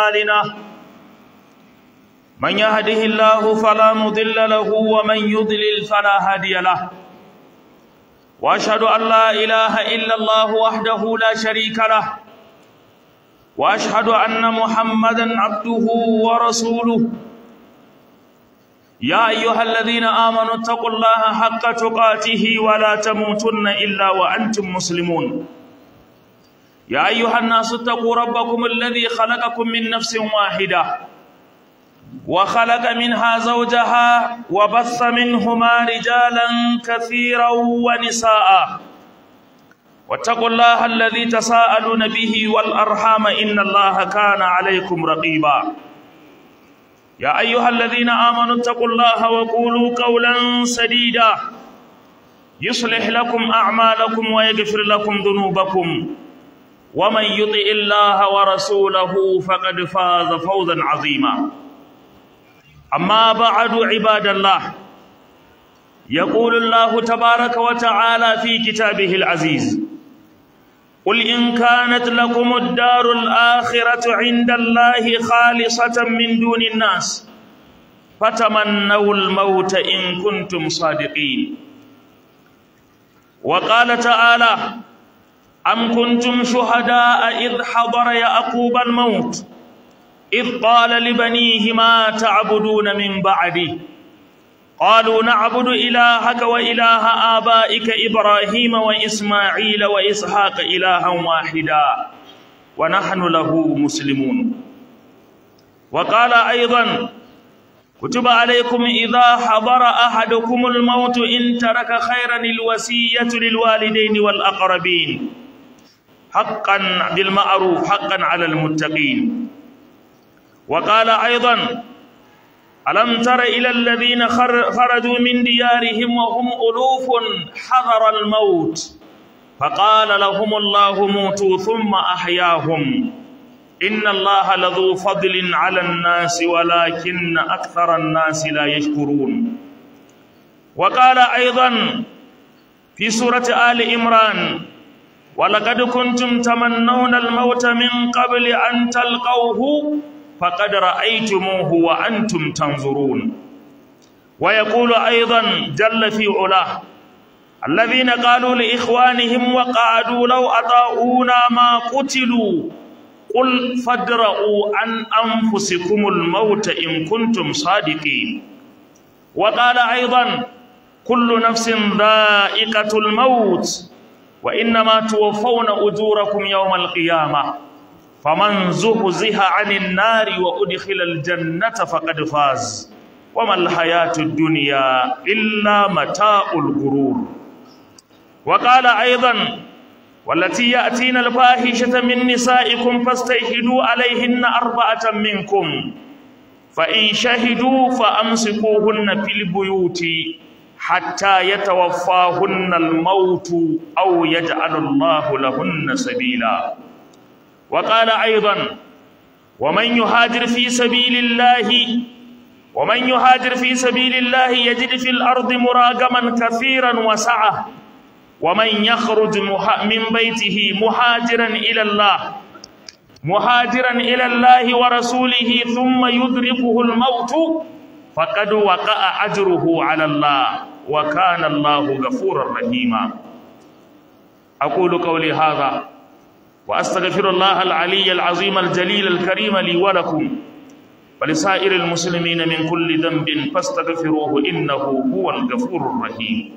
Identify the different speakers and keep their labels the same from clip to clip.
Speaker 1: أعمالنا من يهده الله فلا مضل له ومن يضلل فلا هادي له وأشهد أن لا إله إلا الله وحده لا شريك له وأشهد أن محمدا عبده ورسوله يا أيها الذين آمنوا اتقوا الله حق تقاته ولا تموتن إلا وأنتم مسلمون يا أيها الناس اتقوا ربكم الذي خلقكم من نفس واحدة وخلق منها زوجها وبث منهما رجالا كثيرا ونساء واتقوا الله الذي تساءلون به والأرحام إن الله كان عليكم رقيبا يا أيها الذين آمنوا اتقوا الله وقولوا قولا سديدا يصلح لكم أعمالكم ويغفر لكم ذنوبكم ومن يطع الله ورسوله فقد فاز فوزا عظيما أما بعد عباد الله يقول الله تبارك وتعالى في كتابه العزيز قل إن كانت لكم الدار الآخرة عند الله خالصة من دون الناس فتمنوا الموت إن كنتم صادقين وقال تعالى أم كنتم شهداء إذ حضر يعقوب الموت إذ قال لبنيه ما تعبدون من بعدي قالوا نعبد إلهك وإله آبائك إبراهيم وإسماعيل وإسحاق إلها واحدا ونحن له مسلمون وقال أيضا كتب عليكم إذا حضر أحدكم الموت إن ترك خيرا الوصية للوالدين والأقربين حقا بالمعروف حقا على المتقين وقال أيضا ألم تر إلى الذين خرجوا من ديارهم وهم ألوف حذر الموت فقال لهم الله موتوا ثم أحياهم إن الله لذو فضل على الناس ولكن أكثر الناس لا يشكرون وقال أيضا في سورة آل عمران ولقد كنتم تمنون الموت من قبل أن تلقوه فقد رأيتموه وأنتم تنظرون ويقول أيضا جل في علاه الذين قالوا لإخوانهم وقعدوا لو أطاعونا ما قتلوا قل فادرءوا عن أنفسكم الموت إن كنتم صادقين وقال أيضا كل نفس ذائقة الموت وإنما توفون أجوركم يوم القيامة فمن زحزح عن النار وأدخل الجنة فقد فاز وما الحياة الدنيا إلا متاع الغرور وقال أيضا والتي يأتين الفاحشة من نسائكم فاستشهدوا عليهن 4 منكم فإن شهدوا فأمسكوهن في البيوت حتى يتوفاهن الموت أو يجعل الله لهن سبيلا وقال أيضا ومن يهاجر في سبيل الله يجد في الأرض مراغما كثيرا وسعة ومن يخرج من بيته مهاجرا إلى الله ورسوله ثم يدركه الموت فقد وقع أجره على الله وكان الله غفورا رحيما أقول قولي هذا وأستغفر الله العلي العظيم الجليل الكريم لي ولكم ولسائر المسلمين من كل ذنب فاستغفروه إنه هو الغفور الرحيم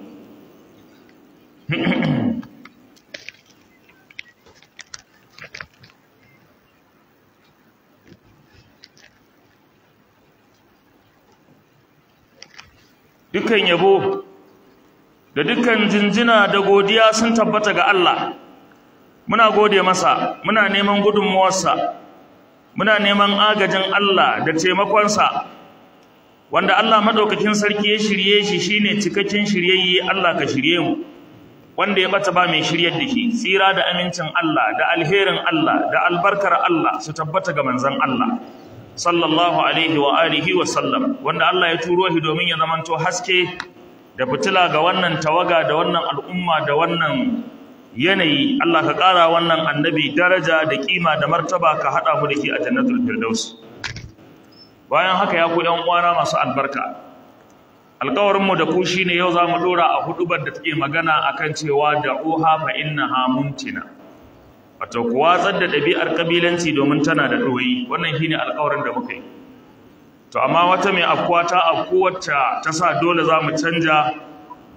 Speaker 1: dukkan yabo da dukkan jinjina da godiya sun tabbata ga Allah muna gode masa muna neman gudunmuwarsa muna neman agajin Allah da taimakonsa wanda Allah madaukakin sarki ya shirye shi shine cikakken shiryayye Allah ka shirye mu wanda ya bata ba mai shiryar da shi tsira da amincin Allah da alherin Allah da albarkar Allah su tabbata ga manzon Allah sallallahu alaihi wa alihi wa sallam wanda Allah ya turo shi domin ya zamanto haske da fitila ga wannan tawaga da wannan al'umma da wannan yanayi Allah ka ƙara wannan annabi daraja da kima da martaba ka haɗa mu da ke a jannatul firdaus. Bayan haka ya ku ƴan uwana masu albarka, alƙawarinmu da ku shine yau za mu ɗora a huɗubar da take magana akan cewa da'uha fa innaha muntina, wato ku watsar da ɗabi'ar ƙabilanci domin tana da ɗoyi. Wannan shine alƙawarin da muka yi. To amma wata mai afkuwa ta afku wacce ta sa dole za mu canja,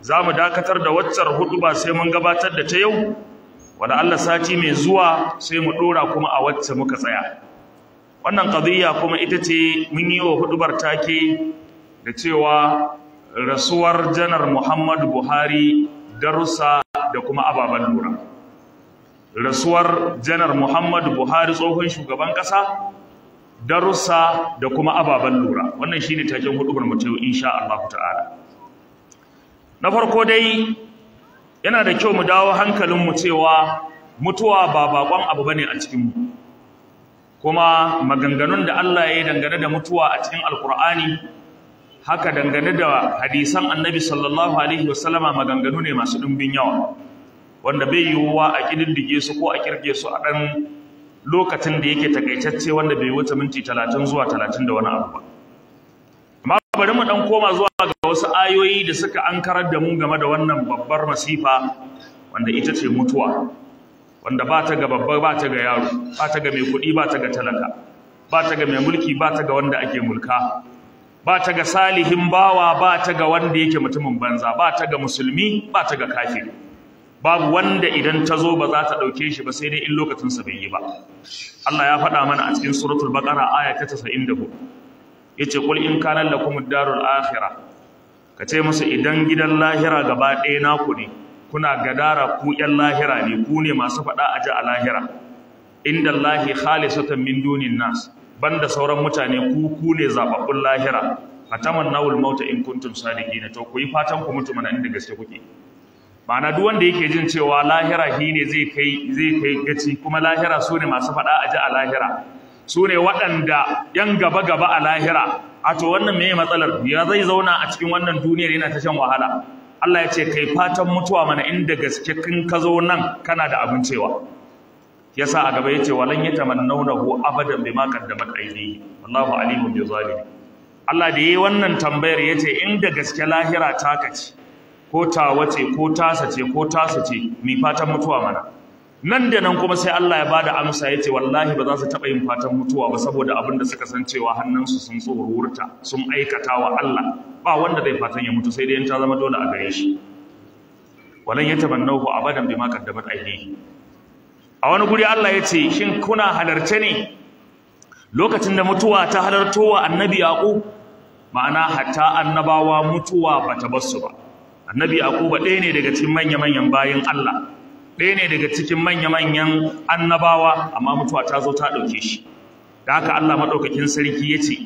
Speaker 1: za mu dakatar da waccar huɗuba sai mun gabatar da ta yau, wanda Allah sati mai zuwa sai mu ɗora kuma a wacce muka tsaya. Wannan qadiyya kuma ita ce mun yi wa huɗubar take da cewa rasuwar janar Muhammadu Buhari, darussa da kuma ababen lura. Rasuwar janar Muhammadu Buhari tsohon shugaban ƙasa, darussa da kuma ababen lura. Wannan shine taken hudubar mu ta yau insha Allah ta'ala. Na farko dai yana da kyau mu dawo hankalin mu cewa mutuwa ba bakon abu bane a cikin mu. Kuma maganganun da Allah ya yi dangane da mutuwa a cikin Alkur'ani, haka dangane da hadisan Annabi sallallahu alaihi wasallama maganganu ne masu ɗumbin yawa, wanda bai yiwuwa a kididdige su ko a kirge su a ɗan lokacin da yake takaitacce wanda bai wuce minti 30 zuwa 30 da wani abu ba. Amma bari mu dan koma zuwa ga wasu ayoyi da suka ankarar da mu game da wannan babbar masifa wanda ita ce mutuwa, wanda ba ta ga babba ba ta ga yaro, ba ta ga mai kuɗi ba ta ga talaka, ba ta ga mai mulki ba ta ga wanda ake mulka, ba ta ga salihin bawa ba ta ga wanda yake mutumin banza, ba ta ga musulmi ba ta ga kafiri. Babu wanda idan ta zo ba za ta ɗauke shi ba sai dai in lokacinsa bai yi ba. Allah ya faɗa mana a cikin suratul baqara aya ta 94, yace qul in kana lakumud darul akhirah, kace musu idan gidan lahira gaba ɗaya naku ne, kuna gadara ku ƴan lahira ne, ku ne masu faɗa aji a lahira, inda Allahi khalisatan min dunin nas, banda sauran mutane ku ne zababbun lahira, fatamannawul mauta in kuntum sadiqina, to ku yi fatan ku mutu mana inda gaske kuke. Ma'ana duk wanda yake jin cewa lahira shi ne zai kai gaci, kuma lahira su ne masu faɗa aji a lahira, su ne waɗanda ‘yan gaba-gaba a lahira, a to wannan me matsalar ya zai zauna a cikin wannan duniyar yana ta shan wahala. Allah ya ce kai fatan mutuwa mana inda gaske kin ka zo nan kana da abin cewa. Yasa a gaba yace walan yatamannawnahu abadan bima qaddamat aydihi wallahu alimun bi zalimin. Allah da yayi wannan tambayar yace inda gaske lahira ta kace ko tawace ko tasa ce ko tasa ce mi fatan mutuwa mana. Nan da nan kuma sai Allah ya bada amsa yace wallahi ba za su taba yin fatan mutuwa ba saboda abin da suka san cewa hannunsu sun tsorurta sun aikata wa Allah. Ba wanda zai fatan ya mutu sai dai in ta zama dole a gare shi. Walan yatamannahu abadan bima qaddamat aydihi. A wani guri Allah yace shin kuna halarce ne lokacin da mutuwa ta halarto wa annabi Yaqub? Ma'ana hatta annabawa mutuwa bata basu ba. Annabi Yaquba ɗaya ne daga cikin manya-manyan bayin Allah, ɗaya ne daga cikin manya-manyan annabawa, amma mutuwa ta zo ta ɗauke shi. Da haka Allah maɗaukakin sarki ya ce,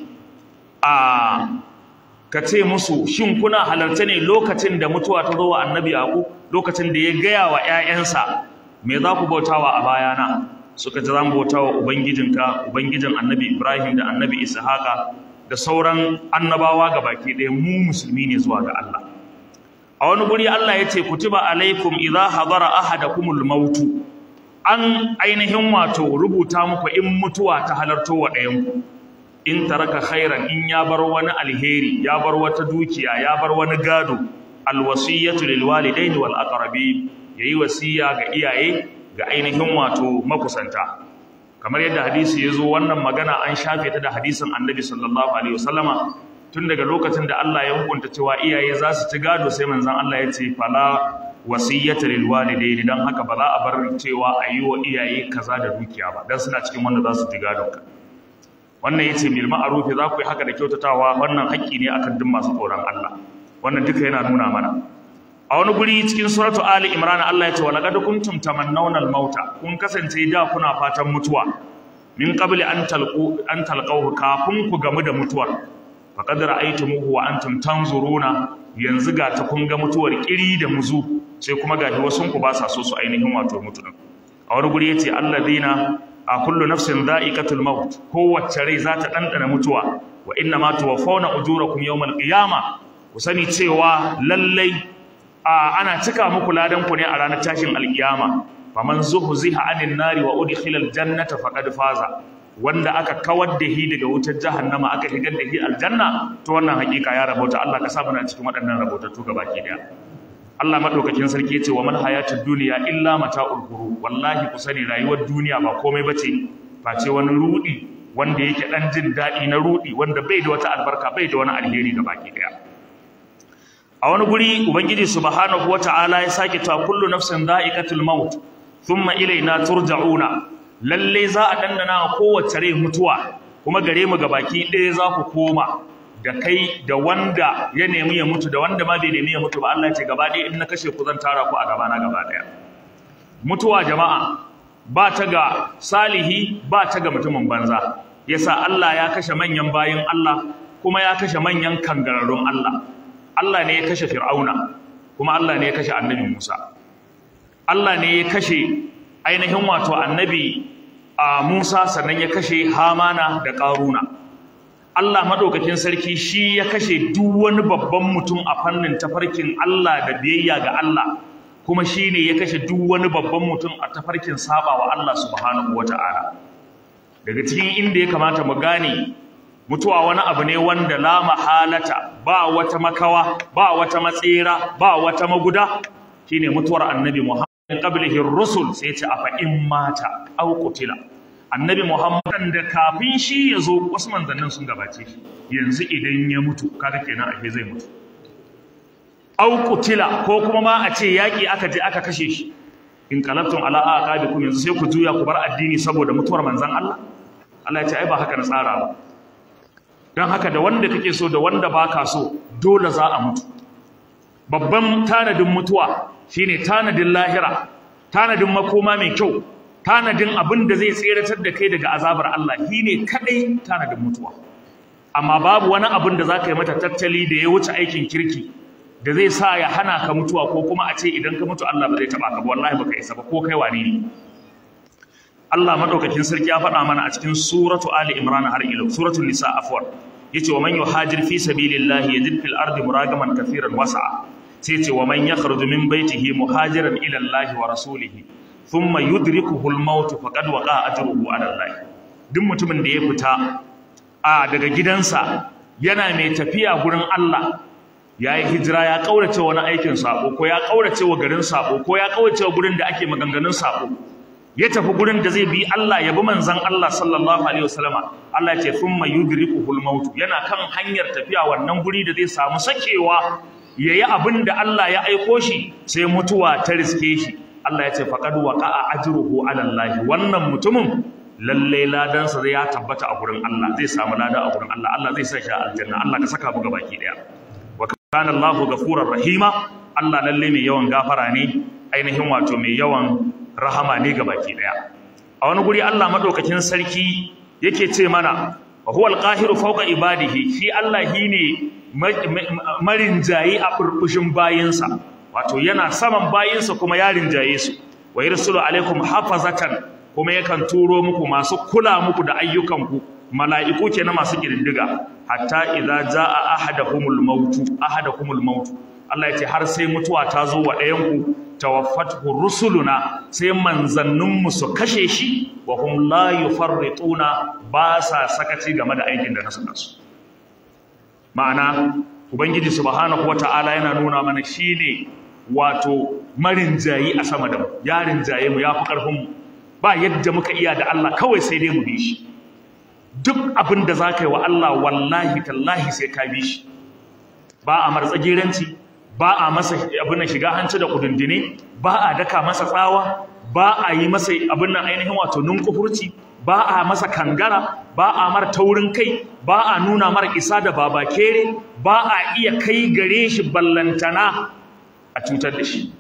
Speaker 1: ka ce musu, shin kuna halarta ne lokacin da mutuwa ta zo wa annabi Yaqub, lokacin da ya gaya wa ‘ya'yansa, me za ku bautawa a bayana? Suka ce za mu bautawa Ubangijinka, Ubangijin annabi Ibrahim da annabi Ishaqa da sauran annabawa ga baki ɗaya, mu musulmi ne zuwa ga Allah. A wani guri Allah ya ce kutiba alaikum idza hadara ahadakumul mautu, an ainihin wato rubuta muku in mutuwa ta halarto wa ɗayanku, in taraka khairan, in ya bar wani alheri, ya bar wata dukiya, ya bar wani gado, alwasiyatu lil walidaini wal aqrabin, yayi wasiya ga iyaye ga ainihin wato makusanta. Kamar yadda hadisi yazo wannan magana an shafe ta da hadisin Annabi sallallahu alaihi wasallama, tun daga lokacin da Allah ya hukunta cewa iyaye za su ci gado sai manzon Allah ya ce fala wasiyyata lil walidaini, dan haka ba za a bar cewa a yi wa iyaye kaza da dukiya ba dan suna cikin wanda za su ci gado ka. Wannan yace bil ma'ruf, za ku yi haka da kyautatawa, wannan haƙƙi ne akan duk masu tsoron Allah. Wannan duka yana nuna mana. A wani guri cikin suratu Ali Imran Allah ya ce walaqad kuntum tamannawna al-mauta, kun kasance da kuna fatan mutuwa min qabli an talqahu, kafin ku gamu da mutuwar. Faqad ra'aytumuhu wa antum tanzuruna, yanzu ga ta kun ga mutuwar kiri da muzu, sai kuma gashi wasun ku ba sa so su ainihin wato mutu din. A wani guri yace alladhina a kullu nafsin dha'iqatul maut, kowace rai za ta dandana mutuwa, wa inna ma tuwaffawna ujurakum yawmal qiyamah, ku sani cewa lallai ana cika muku ladan ku ne a ranar tashin alkiyama faman zuhziha anin nari wa udkhila aljannata faqad faza wanda aka kawar da shi daga wutar jahannama aka higar da shi aljanna to wannan hakika ya rabauta Allah ka sa muna cikin waɗannan rabautattu gabaki daya Allah madaukakin sarki yace wa mal hayatud dunya illa mata'ul ghurur wallahi ku sani rayuwar duniya ba komai bace face wani rudi wanda yake dan jin dadi na rudi wanda bai da wata albarka bai da wani alheri gabaki daya a wani guri ubangiji subhanahu wata'ala ya sake ta kullu nafsin dha'iqatul maut thumma ilayna turja'una lalle za a dandana kowace rai mutuwa kuma gare mu gabaki ɗaya za ku koma da kai da wanda ya nemi ya mutu da wanda ma bai nemi ya mutu ba Allah ya ce gaba ɗaya in na kashe ku zan tara ku a gaba na gaba ɗaya mutuwa jama'a ba ta ga salihi ba ta ga mutumin banza yasa Allah ya kashe manyan bayin Allah kuma ya kashe manyan kangararrun Allah Allah ne ya kashe Fir'auna kuma Allah ne ya kashe Annabi Musa Allah ne ya kashe ainihin wato Annabi Musa sannan ya kashe Hamana da Qaruna Allah madaukakin sarki shi ya kashe duk wani babban mutum a fannin tafarkin Allah da biyayya ga Allah kuma shi ne ya kashe duk wani babban mutum a tafarkin sabawa Allah subhanahu wata'ala daga cikin inda ya kamata mu gane mutuwa wani abu ne wanda la mahalata ba wata makawa ba wata matsira ba wata maguda shine mutuwar annabi Muhammad qablihi ar-rusul sai ya ce afa in mata aw qutila annabi Muhammad da kafin shi yazo wasu manzannin sun gabace shi yanzu idan ya mutu kaga kenan ake zai mutu aw qutila ko kuma ma a ce yaki aka je aka kashe shi in qalabtum ala aqabikum yanzu sai ku juya ku bar addini saboda mutuwar manzan Allah Allah ya ce ai ba haka na tsara ba don haka da wanda kake so da wanda baka so dole za a mutu babban tanadin mutuwa shine tanadin lahira tanadin makoma mai kyau tanadin abin da zai tseratar da kai daga azabar Allah shine kadai tanadin mutuwa amma babu wani abin da zaka yi mata tattali da ya wuce aikin kirki da zai sa ya hana ka mutuwa ko kuma a ce idan ka mutu Allah ba zai taba ka ba wallahi baka isa ba ko kai wane ne Allah madaukakin sarki ya faɗa mana a cikin suratu Ali Imran har ila suratul Nisa afwan yace wa man yuhajir fi sabilillahi yajid fil ardi muragaman kathiran wasa'a sai yace wa man yakhruju min baytihi muhajiran ila Allah wa rasulihi thumma yudrikuhu al-maut faqad waqa'a ajruhu 'ala Allah duk mutumin da ya fita daga gidansa yana mai tafiya gurin Allah yayi hijira ya kaurace wani aikin sako ko ya kaurace wa garin sako ko ya kaurace wa gurin da ake maganganun sako ya tafi gurin da zai bi Allah ya bi manzon Allah sallallahu alaihi wasallama Allah ya ce thumma yudrikuhul maut yana kan hanyar tafiya wannan guri da zai samu sakewa yayi abin da Allah ya aiko shi sai mutuwa ta riske shi Allah ya ce faqad waqa'a ajruhu ala Allah wannan mutumin lalle ladan sa zai ya tabbata a gurin Allah zai samu lada a gurin Allah Allah zai sa shi a aljanna Allah ka saka mu gabaki daya wa kana Allahu ghafurur rahima Allah lalle mai yawan gafara ne ainihin wato mai yawan rahama ne ga baki daya a wani guri Allah madaukakin sarki yake ce mana wa huwal qahiru fawqa ibadihi shi Allah shine marinjayi a burbushin bayinsa wato yana saman bayinsa kuma ya rinjaye su wa yursilu alaikum hafazatan kuma yakan turo muku masu kula muku da ayyukanku mala'iku kenan masu kididdiga hatta idza jaa ahadakumul maut Allah yace har sai mutuwa ta zo wa ɗayanku tawaffathu rusuluna sai manzanninmu su kashe shi wa hum la yufarrituna ba sa sakaci game da aikin da nasu kansu ma'ana ubangiji subhanahu wataala yana nuna mana shine wato marinjayi a sama da mu ya rinjaye mu yafi karfin mu ba yadda muka iya da Allah kawai sai dai mu bi shi duk abin da zaka yi wa Allah wallahi tallahi sai ka bi shi ba a martsagiranci ba a masa abin nan shiga hanci da kudundune ba a daka masa tsawa ba a yi masa abin nan ainihin wato nunkufurci ba a masa kangara ba a mar taurin kai ba a nuna mar isa da babakere ba a iya kai gare shi ballantana a cutar da shi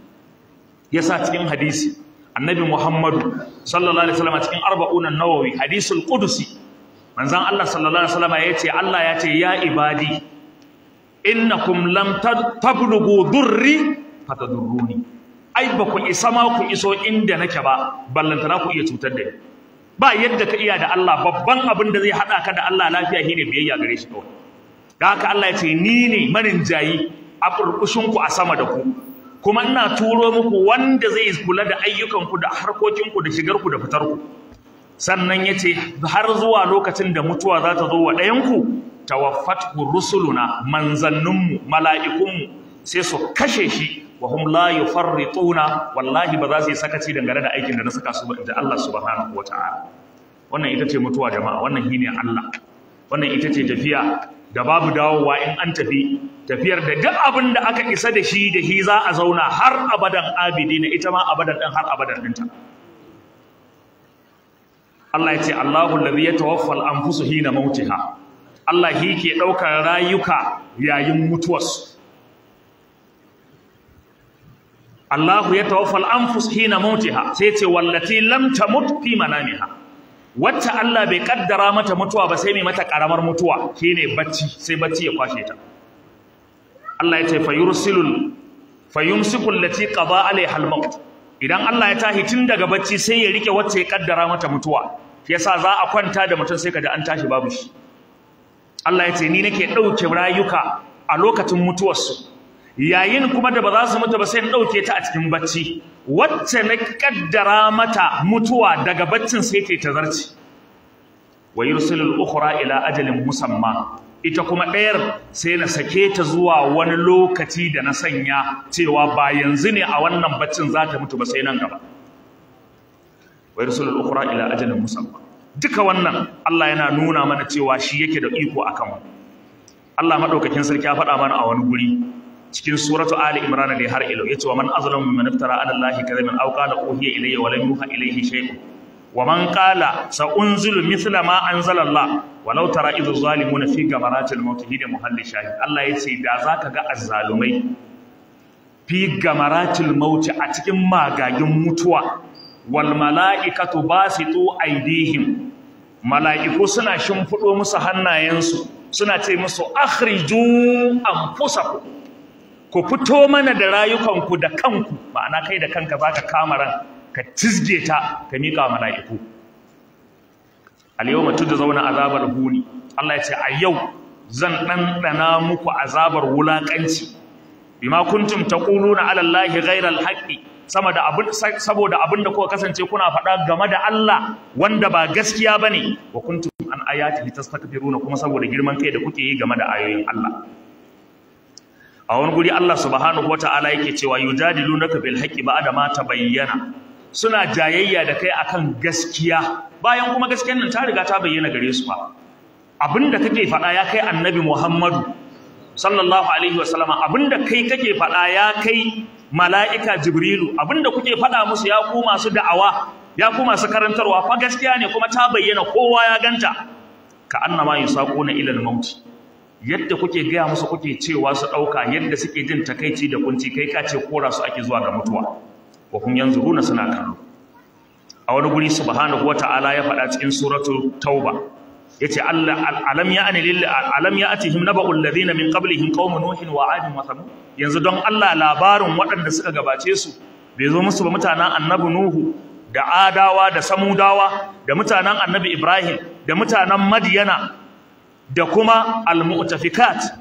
Speaker 1: yasa cikin hadisi annabi Muhammadu sallallahu alaihi wasallam cikin 40 an-nawawi hadisul qudusi manzon Allah sallallahu alaihi wasallam yace Allah yace ya ibadi innakum lam tablughu durri fatadurruni ai ba ku isa ma ku iso inda nake ba ballantana ku iya cutar da ni ba yadda ka iya da Allah babban abin da zai hada ka da Allah lafiya shine biyayya gare shi kawai da haka Allah ya ce ni ne marin jayi a burkushin ku a sama da ku kuma ina turo muku wanda zai kula da ayyukanku da harkokinku da shigarku da fitarku. Sannan yace har zuwa lokacin da mutuwa za ta zo wa ɗayanku tawaffatu rusuluna, manzanninmu mala'ikunmu sai su kashe shi wa hum la yufarrituna, wallahi ba za su yi sakaci dangane da aikin da na saka su ba inda Allah subhanahu wataala. Wannan ita ce mutuwa jama'a, wannan shine Allah, wannan ita ce tafiya da babu dawowa in an tafi, tafiyar da duk abin da aka isa da shi za a zauna har abadan abidina, ita ma abadan din har abadan dinta. Allah ya ce Allahu allazi yatawaffa al-anfusu hina mautiha, Allah shi ke ɗaukar rayuka yayin mutuwarsu. Allahu yatawaffa al-anfus hina mautiha, sai ce wallati lam tamut fi manamiha, wacce Allah bai kaddara mata mutuwa ba sai mai mata karamar mutuwa shine bacci, sai bacci ya kwashe ta. Allah ya ce fayumsiku allati qada alaiha al-maut, idan Allah ya tahi tun daga bacci sai ya rike wacce ya kaddara mata mutuwa. Yasa za a kwanta da mutum sai kaji an tashi babu shi. Allah ya ce ni nake dauke rayuka a lokacin mutuwarsu, yayin kuma da ba za su mutu ba sai in dauke ta a cikin bacci. Wacce na kaddara mata mutuwa daga baccin sai ta zarci. Wa yursilul ukhra ila ajalin musamma, ita kuma ɗayar sai na sake ta zuwa wani lokaci da na sanya cewa ba yanzu ne a wannan baccin za ta mutu ba sai nan gaba. Wa yursilul ukhra ila ajalin musamma, duka wannan Allah yana nuna mana cewa shi yake da iko akan mu. Allah madaukakin sarki ya faɗa mana a wani guri cikin suratu Ali Imran da har ilo yace wa man azlamu mimman iftara ala Allahi kadhiban aw qala uhiya ilayya wa lam yuha ilayhi shay'un wa man qala sa unzilu mithla ma anzala Allah walau tara idh zalimuna fi gamaratil maut hida muhalli shahid. Allah yace da zaka ga azzalumai fi gamaratil maut, a cikin magagin mutuwa, wal mala'ikatu basitu aydihim, mala'iku suna shimfido musu hannayensu suna ce musu akhriju anfusakum, ku fito mana da rayukanku da kanku, ma'ana kai da kanka zaka kama ran ka cizge ta ka mika mala'iku. al-yawma tujzauna azabal huni, Allah ya ce a yau zan dandana muku azabar wulakanci, bima kuntum taquluna ala Allahi ghayra al-haqqi, saboda abinda kuka kasance kuna faɗa game da Allah wanda ba gaskiya bane, wa kuntum an ayatihi tastakbiruna, kuma saboda girman kai da kuke yi game da ayoyin Allah. A wani guri Allah subhanahu wata'ala yake cewa yujadilunaka bil haqqi ba'da ma tabayyana, suna jayayya da kai akan gaskiya bayan kuma gaskiyar nan ta riga ta bayyana gare su ba. Abinda kake faɗa ya kai annabi Muhammadu sallallahu alaihi wasallama, abinda kai kake faɗa ya kai mala'ika Jibrilu, abinda kuke faɗa musu ya ku masu da'awa, ya ku masu karantarwa fa gaskiya ne kuma ta bayyana kowa ya ganta. Ka annama yusaquna ila al-maut, yadda kuke gaya musu kuke cewa su ɗauka, yadda suke jin takaici da kunci, kai ka ce kora su ake zuwa ga mutuwa. Wa hum yanzuruna, suna kallo. A wani guri subhanahu wata'ala ya faɗa cikin suratul Tauba, yace alam ya'tihim naba'ul ladina min qablihim qaumun nuhin wa 'adin wa thamud, yanzu don Allah labarin waɗanda suka gabace su bai zo musu ba, mutanen annabi Nuhu da Adawa da Samudawa da mutanen annabi Ibrahim da mutanen Madyana da kuma al-mu'tafikat,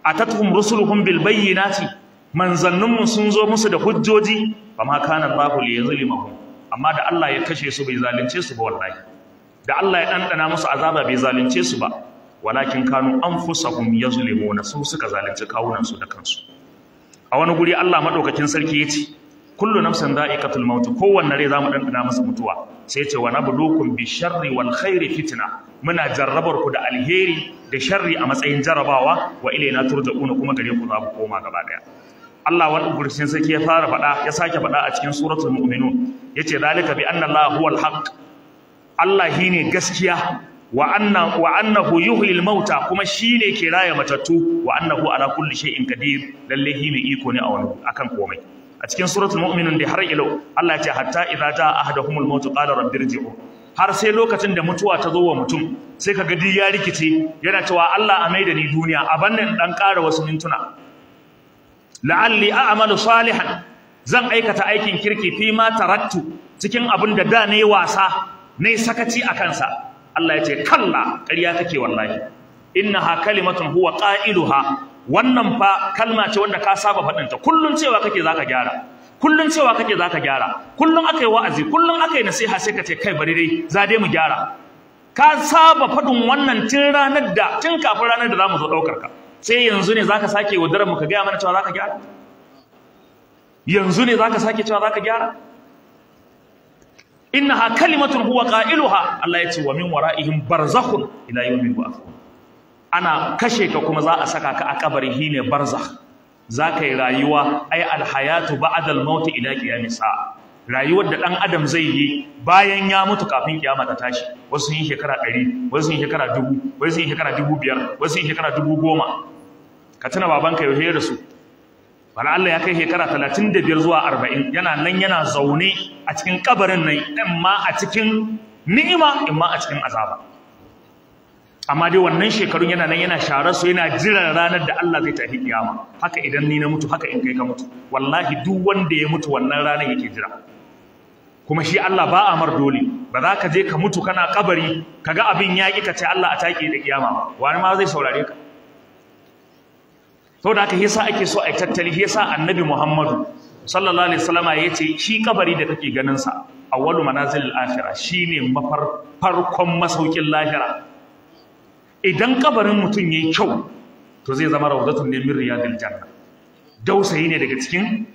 Speaker 1: atatuhum rusuluhum bil bayyinati, manzanninmu sun zo musu da hujjoji, fama kana Allahu liyazlimahum, amma da Allah ya kashe su bai zalunce su ba, wallahi da Allah ya dandana musu azaba bai zalunce su ba, walakin kanu anfusahum yazlimuna, su suka zalunci kawunan su da kansu. A wani guri Allah madaukakin sarki yace kullu nafsin dha'iqatul maut, kowanne rai zamu dandana masa mutuwa, sai yace wa nabluukum bi sharri wal khairi fitna, muna jarrabar ku da alheri da sharri a matsayin jarrabawa, wa ilaina turja'una, kuma gare ku za ku koma gaba daya. Allah wani gursin sarki ya fara faɗa, ya sake faɗa a cikin suratul mu'minun, yace zalika bi anna Allah huwal haqq, Allah shine gaskiya, wa annahu yuhyil mauta, kuma shine ke raya matattu, wa annahu ala kulli shay'in qadir, lalle shi mai iko ne akan komai. A cikin suratul mu'minun da har ilo Allah ya ce hatta idza jaa ahaduhumul maut qala rabbirji'u, har sai lokacin da mutuwa ta zo wa mutum sai kaga duk ya rikice yana cewa Allah a maida ni duniya, a bannin dan ƙara wasu mintuna, la'alli a'malu salihan, zan aikata aikin kirki fi ma tarattu, cikin abin da da nayi wasa nayi sakaci a kansa. Allah ya ce kalla, ƙarya kake wallahi, innaha kalimatun huwa qailuha, wannan fa kalma ce wanda ka saba faɗin ta kullun cewa kake zaka gyara kullun cewa kake zaka gyara kullun akai wa'azi kullun akai nasiha sai ka ce kai bari dai za dai mu gyara ka saba faɗin wannan tun kafin ranar da zamu zo daukar ka sai yanzu ne zaka sake wadaran mu ka ga mana cewa zaka gyara yanzu ne zaka sake cewa zaka gyara innaha kalimatun huwa qailuha Allah ya ce wa min wara'ihim barzakhun ila yawmin yub'athun ana kashe ka kuma za a saka ka a kabari shine barzakh zaka yi rayuwa ay alhayatu ba'da almaut ila qiyamis sa'a rayuwar da dan adam zai yi bayan ya mutu kafin kiyama ta tashi wasu yin shekara 100 wasu yin shekara 1000 wasu yin shekara 5000 wasu yin shekara 10000 ka tuna babanka yau da su wala Allah ya kai shekara 35 zuwa 40 yana nan yana zaune a cikin kabarin nan imma a cikin ni'ima imma a cikin azaba amma dai wannan shekarun yana nan yana sharar su yana jiran ranar da Allah zai tafi kiyama haka idan ni na mutu haka in kai ka mutu wallahi duk wanda ya mutu wannan ranar yake jira kuma shi Allah ba a mar dole ba za ka je ka mutu kana kabari kaga abin ya ki ka ce Allah a take da kiyama wani ma zai saurare ka saboda haka yasa ake so ai tattali yasa annabi Muhammadu sallallahu alaihi wasallama yace shi kabari da kake ganin sa awwalu manazilil akhirah shine farkon masaukin lahira idan kabarin mutum yayi kyau to zai zama rawdatun min riyadil janna dausayi ne daga cikin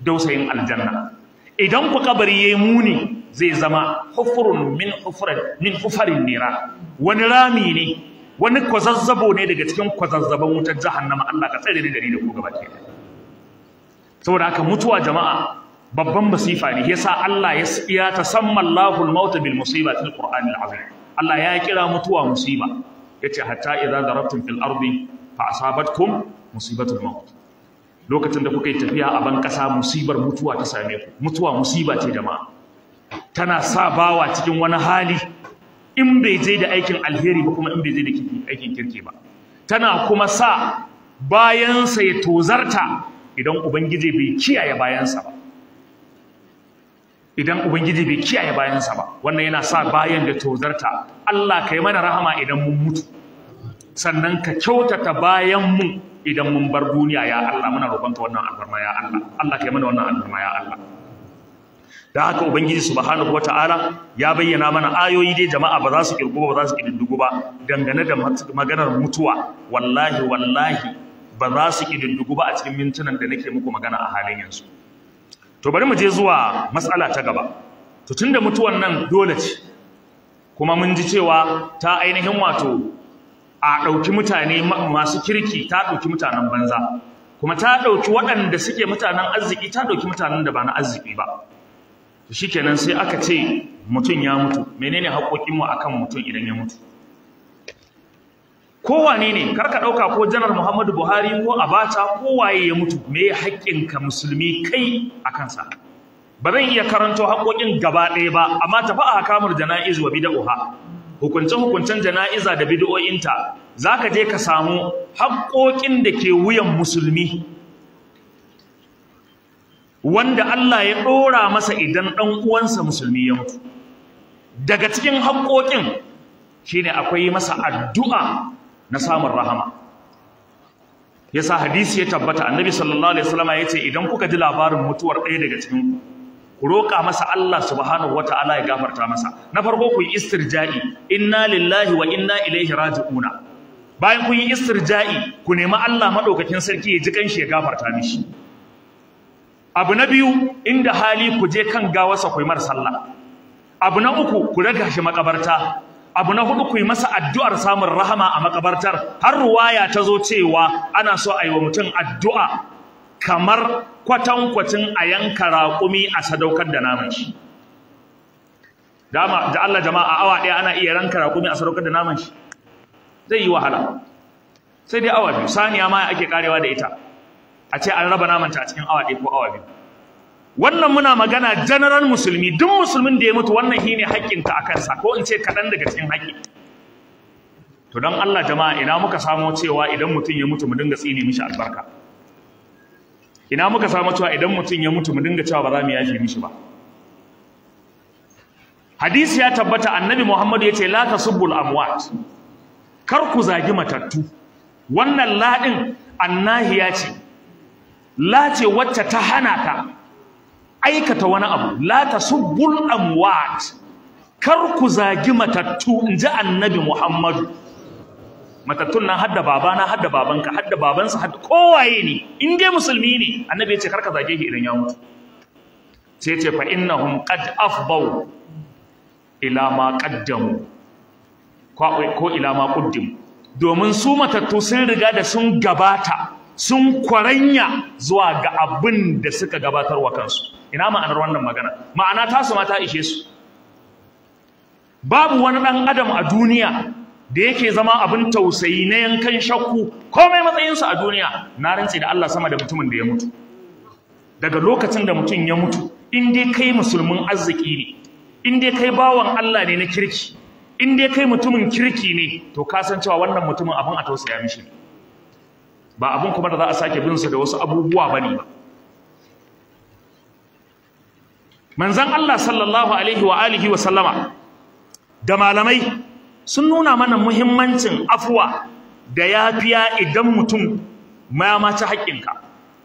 Speaker 1: dausayin aljanna idan ku kabari yayi muni zai zama hufrun min hufarin nira wani rami ne wani kwazazzabo ne daga cikin kwazazzaban wutar jahannama Allah ka tsare ni da ku gaba ke saboda haka mutuwa jama'a babban masifa ne yasa Allah ya tasamma Allahu al-maut bil musiba fil Qur'an al-azim Allah ya kira mutuwa musiba yace hatta idza darabtum fil ardi fa asabatkum musibatul maut lokacin da kuka yi tafiya a ban kasa musibar mutuwa ta same ku mutuwa musiba ce jama'a tana sa bawa cikin wani hali in bai je da aikin alheri ba kuma in bai je da aikin kirki ba tana kuma sa bayansa ya tozarta idan ubangiji bai kiyaye bayansa ba wannan yana sa bayan da tozarta Allah kai mana rahama idan mun mutu sannan ka kyautata bayan mu idan mun bar duniya ya Allah muna roƙonka wannan alfarma ya Allah kai mana wannan alfarma ya Allah da haka ubangiji subhanahu wataala ya bayyana mana ayoyi dai jama'a ba za su kirgu ba za su kididdigu ba dangane da maganar mutuwa wallahi ba za su kididdigu ba a cikin mintunan da nake muku magana a halin yanzu to bari mu je zuwa matsala ta gaba to tunda mutuwan nan dole ce kuma mun ji cewa ta ainihin wato a ɗauki mutane masu kirki ta ɗauki mutanen banza kuma ta ɗauki waɗanda suke mutanen arziki ta ɗauki mutanen da ba na arziki ba to shikenan sai aka ce mutum ya mutu menene haƙoƙinmu akan mutum idan ya mutu kowane ne karka ɗauka ko janar Muhammadu Buhari ko Abacha ko waye ya mutu me haƙƙinka musulmi kai a kansa ba zan iya karanto haƙoƙin gaba ɗaya ba amma tafi a hakamul jana'iz wa bid'uha hukuncen jana'iza da bid'o'inta zaka je ka samu haƙoƙin da ke wuyan musulmi wanda Allah ya ɗora masa idan ɗan uwansa musulmi ya mutu daga cikin haƙoƙin shine akwai masa addu'a na samun rahama yasa hadisi ya tabbata annabi sallallahu alaihi wasallam yace idan kuka ji labarin mutuwar ɗaya daga cikin ku roƙa masa Allah subhanahu wataala ya gafarta masa na farko ku yi istirja'i inna lillahi wa inna ilaihi raji'una bayan kun yi istirja'i ku nemi Allah madaukakin sarki ya ji kanshi ya gafarta mishi abu na biyu inda hali ku je kan gawarsa ku yi mar sallah abu na uku ku raga shi makabarta abu na hudu ku yi masa addu'ar samun rahama a makabartar har ruwaya ta zo cewa ana so a yi wa mutum addu'a kamar kwatankwacin a yanka raƙumi a sadaukar da naman shi da Allah jama'a awa ɗaya ana iya ranka raƙumi a sadaukar da naman shi zai yi wahala sai dai awa biyu saniya ma ake karewa da ita a ce an raba namanta a cikin awa ɗaya ko awa biyu wannan muna magana general musulmi duk musulmin da ya mutu wannan shine haƙƙinka a kansa ko in ce kaɗan daga cikin haƙƙi to don Allah jama'a ina muka samo cewa idan mutum ya mutu mu dinga tsine mishi albarka ina muka samo cewa idan mutum ya mutu mu dinga cewa ba za mu yafe mishi ba hadisi ya tabbata annabi Muhammad ya ce la tasubbul amwat kar ku zagi matattu wannan ladin annahiya ce, la ce wacce ta hana ka aikata wani abu. La tasubbul amwat, kar ku zagi matattu, in ji annabi Muhammadu. Matattun nan hadda babana, hadda babanka, hadda babansa, hadda kowaye ne, in dai musulmi ne, annabi ya ce kar ka zage shi idan ya mutu. Sai ce fa innahum qad afbau ila ma qaddamu ko ila ma quddim, domin su matattu sun riga da sun gabata, sun kwaranya zuwa ga abin da suka gabatar wa kansu. Ina ma'anar wannan magana? Ma'ana tasu ma ta ishe su. Babu wani ɗan adam a duniya da yake zama abin tausayi na yankan shakku komai matsayinsa a duniya, na rantsi da Allah, sama da mutumin da ya mutu. Daga lokacin da mutum ya mutu, in dai kai musulmin arziki ne, in dai kai bawan Allah ne na kirki, in dai kai mutumin kirki ne, to ka san cewa wannan mutumin abin a tausaya mishi ne, ba abin kuma da za a sake bin sa da wasu abubuwa bane ba. Manzon Allah sallallahu alaihi wa alihi wa sallama da malamai sun nuna mana muhimmancin afuwa da yafiya idan mutum ya mace haƙƙinka.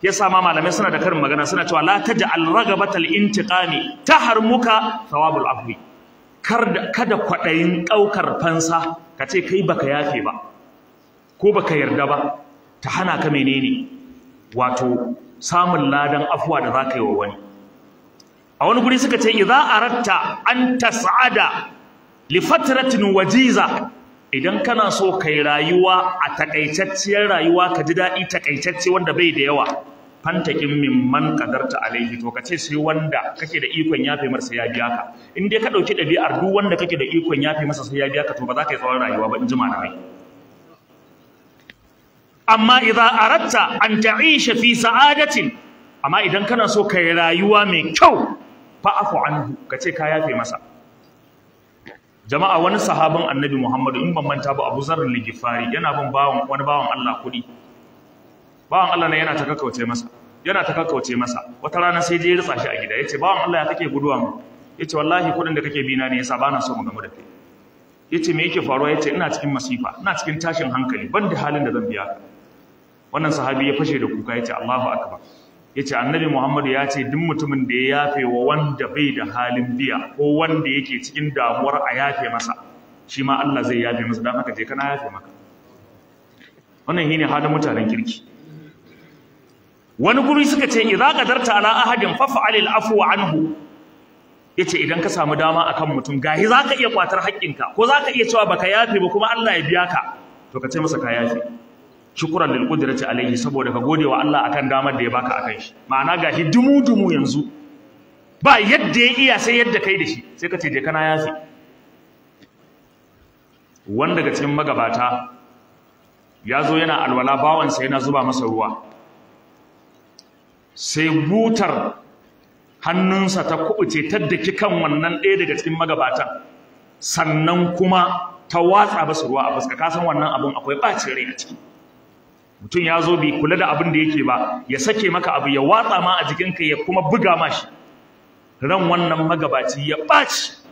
Speaker 1: Yasa ma malamai suna da karin magana, suna cewa la taj'al ragabatal intiqami taharmuka thawabul afwi. Kada kwaɗayin ɗaukar fansa ka ce kai baka yafe ba ko baka yarda ba, ta hana ka menene, wato samun ladan afuwa da za ka yi wa wani. A wani guri suka ce idza aratta an tas'ada li fatratin wajiza, idan kana so kai rayuwa a takaitacciyar rayuwa, ka ji daɗi takaitacce wanda bai da yawa, fantakin mimman qadarta alaihi, to kace sai wanda kake da ikon yafe masa ya biya ka. In dai ka dauki ɗabi'ar duk wanda kake da ikon yafe masa sai ya biya ka, to ba za ka yi tsawon rayuwa ba, in ji malamai. Amma idza aratta an ta'isha fi sa'adatin, amma idan kana so kai rayuwa mai kyau, fa'afu anhu, kace ka yafe masa. Jama'a, wani sahabin annabi Muhammadu, in ban manta ba, Abu Zarr al-Ghifari, yana bin wani bawan Allah kuɗi. Bawan Allah ne yana ta kakkauce masa, wata rana sai je ya ritsa shi a gida, yace bawan Allah ya kake guduwa mu? Yace wallahi kuɗin da kake bi na ne yasa bana so mu gamu da kai. Yace me yake faruwa? Yace ina cikin masifa, ina cikin tashin hankali, ban da halin da zan biya ka. Wannan sahabi ya fashe da kuka, yace Allahu akbar. Yace annabi Muhammadu ya ce duk mutumin da ya yafe wa wanda bai da halin biya ko wanda yake cikin damuwar a yafe masa, shi ma Allah zai yafe masa, dan haka je kana yafe maka. Wannan shine halin mutanen kirki. Wani guri suka ce idza qadarta ala ahadin faf'alil afwa anhu, yace idan ka samu dama akan mutum gahi zaka iya kwatar haƙƙinka ko zaka iya cewa baka yafe ba kuma Allah ya biya ka, to ka ce masa ka yafe, shukran lil qudrati alaihi, saboda ka gode wa Allah akan damar da ya baka akan shi. Ma'ana gahi dumu yanzu ba yadda ya iya sai yadda kai da shi, sai ka ce je kana yafe. Wanda daga cikin magabata ya zo yana alwala, bawansa yana zuba masa ruwa, sai butar hannunsa ta kubuce ta daki kan wannan ɗaya daga cikin magabatan, sannan kuma ta watsa masa ruwa a fuska. Ka san wannan abun akwai ɓacin rai a ciki. Mutum ya zo bai kula da abin da yake ba, ya sake maka abu ya watsa ma a jikinka ya kuma buga ma shi, ran wannan magabaci ya ɓaci.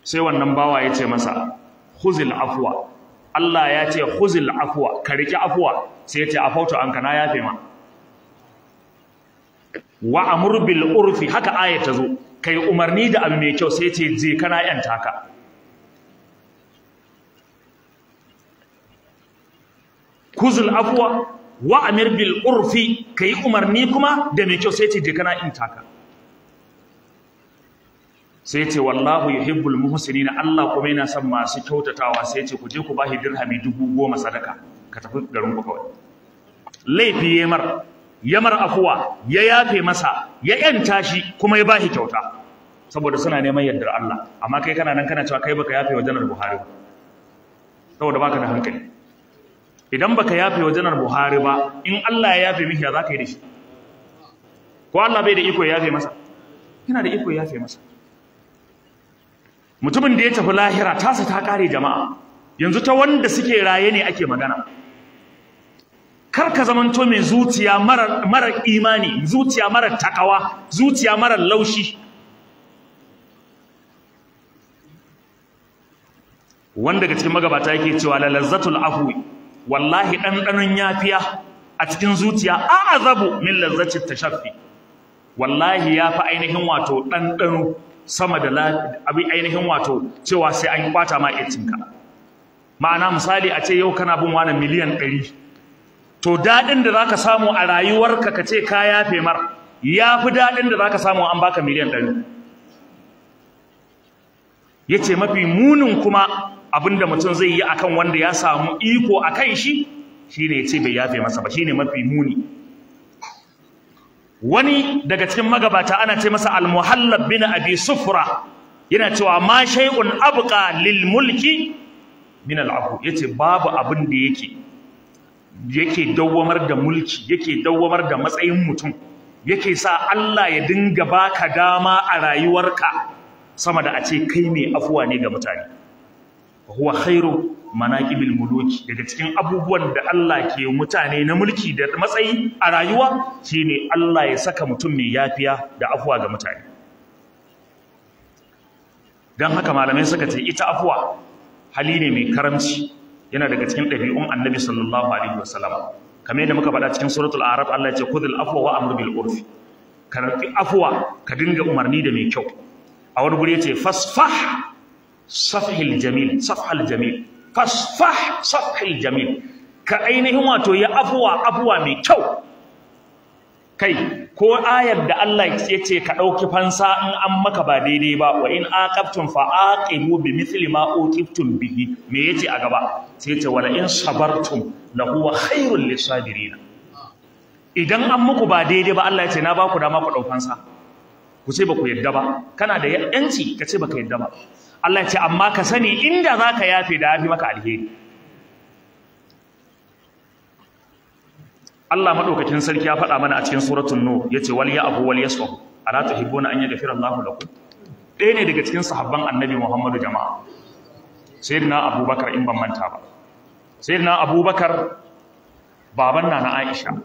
Speaker 1: Sai wannan bawa ya ce masa khuzil afwa, Allah ya ce khuzil afwa, ka riƙi afwa. Sai ya ce afautu anka, na yafe ma. Wa amur bil urfi, haka aya ta zo, kai umarni da abu mai kyau, sai ce je kana yanta ka. Kuzul afwa wa amir bil urfi, kai umarni kuma da mai kyau, sai ce je kana yanta ka. Sai ce wallahu yuhibbul muhsinin, Allah kuma yana son masu kyautatawa. Sai ce ku je ku bashi dirhami 10,000 sadaka, ka tafi garin ku kawai. Laifi yamar afuwa, ya yafe masa, ya yanta shi, kuma ya bashi kyauta, saboda suna neman yardar Allah. Amma kai kana nan kana cewa kai baka yafe wa Janar Buhari ba, saboda baka da hankali. Idan baka yafe wa Janar Buhari ba, in Allah ya yafe miki, ya za ka yi da shi? Ko Allah bai da iko ya yafe masa? Yana da iko ya yafe masa. Mutumin da ya tafi lahira, tasa ta kare jama'a. Yanzu ta wanda suke raye ne ake magana. Kar ka zamanto mai zuciya mara imani, zuciya mara takawa, zuciya mara laushi. Wanda daga cikin magabata yake cewa la lazzatul afwi wallahi ɗanɗanon yafiya a cikin zuciya a'azabu min lazzati tashaffi wallahi ya fi ainihin wato ɗanɗano sama da abin ainihin wato cewa sai an kwata ma cinka. Ma'ana misali a ce yau kana bin wani miliyan 100 to daɗin da zaka samu a rayuwarka ka ce ka yafe mar ya fi daɗin da zaka samu an baka miliyan 100. Yace mafi munin kuma abinda mutum zai yi akan wanda ya samu iko akan shi shine yace bai yafe masa ba, shine mafi muni. Wani daga cikin magabata ana ce masa al-Muhallab bin Abi Sufra yana cewa ma shay'un abqa lil mulki min al-afu, yace babu abin da yake dawwamar da mulki, yake dawwamar da matsayin mutum, yake sa Allah ya dinga baka dama a rayuwarka sama da a ce kai mai afuwa ne ga mutane. Huwa khairu manaqibil muluki, daga cikin abubuwan da Allah ke mutane na mulki da matsayi a rayuwa shine Allah ya saka mutum mai yafiya da afuwa ga mutane. Dan haka malamai suka ce ita afuwa hali ne mai karamci, yana daga cikin ɗabi'un Annabi sallallahu alaihi wasallam. Kamar yadda muka faɗa cikin suratul A'raf, Allah ya ce khudhul afwa wa amr bil urfi, ka rafi afuwa ka dinga umarni da mai kyau. A wani guri yace fasfah safhil jamil, safhal jamil, fasfah safhil jamil, ka ainihin wato ya afuwa mai kyau. Kai ko ayar da Allah ya ce ka ɗauki fansa in an maka ba daidai ba, wa in aqabtum fa aqibu bi mithli ma uqibtum bihi, me yace a gaba? Sai yace wala in sabartum la huwa khairul lisabirin. Idan an muku ba daidai ba, Allah ya ce na ba ku dama ku ɗau fansa, ku ce ba ku yadda ba, kana da yanci ka ce baka yadda ba. Allah ya ce amma ka sani inda zaka yafe da yafi maka alheri. Allah madaukakin sarki ya faɗa mana a cikin suratul nur, yace wal ya'fu wal yasfahu ala tuhibbuna an yaghfira Allahu lakum. Ɗaya ne daga cikin sahabban Annabi Muhammadu jama'a, sayyidina Abubakar in ban manta ba. Sayyidina Abubakar baban Nana Aisha.